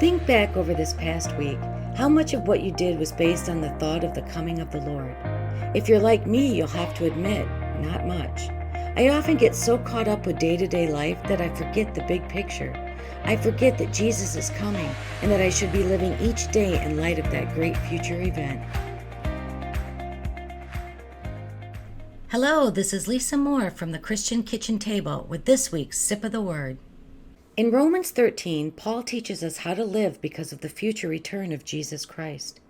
Think back over this past week. How much of what you did was based on the thought of the coming of the Lord? If you're like me, you'll have to admit, not much. I often get so caught up with day-to-day life that I forget the big picture. I forget that Jesus is coming and that I should be living each day in light of that great future event. Hello, this is Lisa Moore from the Christian Kitchen Table with this week's Sip of the Word. In Romans 13, Paul teaches us how to live because of the future return of Jesus Christ.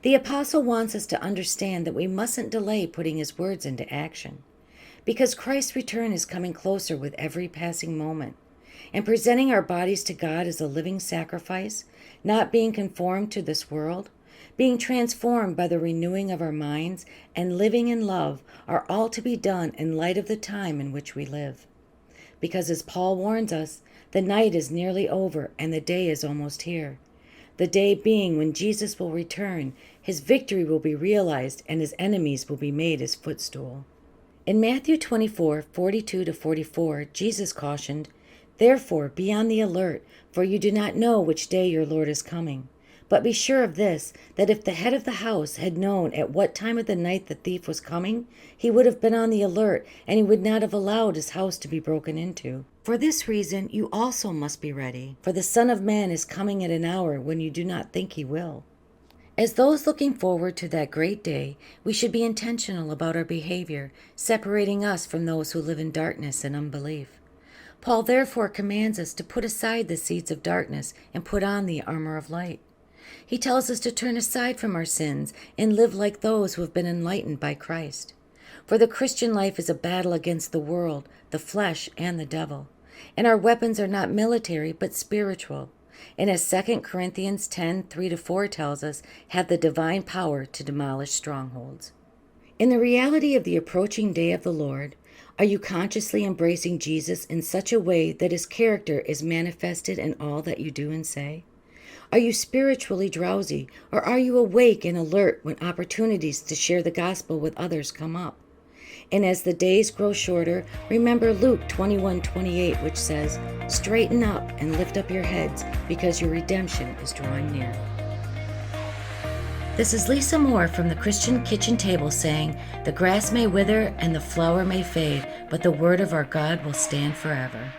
The apostle wants us to understand that we mustn't delay putting his words into action, because Christ's return is coming closer with every passing moment. And presenting our bodies to God as a living sacrifice, not being conformed to this world, being transformed by the renewing of our minds, and living in love are all to be done in light of the time in which we live. Because as Paul warns us, the night is nearly over and the day is almost here. The day being when Jesus will return, his victory will be realized and his enemies will be made his footstool. In Matthew 24:42-44, Jesus cautioned, "Therefore be on the alert, for you do not know which day your Lord is coming. But be sure of this, that if the head of the house had known at what time of the night the thief was coming, he would have been on the alert, and he would not have allowed his house to be broken into. For this reason you also must be ready, for the Son of Man is coming at an hour when you do not think he will." As those looking forward to that great day, we should be intentional about our behavior, separating us from those who live in darkness and unbelief. Paul therefore commands us to put aside the seeds of darkness and put on the armor of light. He tells us to turn aside from our sins and live like those who have been enlightened by Christ. For the Christian life is a battle against the world, the flesh, and the devil. And our weapons are not military, but spiritual. And as 2 Corinthians 10:3-4 tells us, have the divine power to demolish strongholds. In the reality of the approaching day of the Lord, are you consciously embracing Jesus in such a way that his character is manifested in all that you do and say? Are you spiritually drowsy, or are you awake and alert when opportunities to share the gospel with others come up? And as the days grow shorter, remember Luke 21:28, which says, "Straighten up and lift up your heads, because your redemption is drawing near." This is Lisa Moore from the Christian Kitchen Table saying, "The grass may wither and the flower may fade, but the word of our God will stand forever."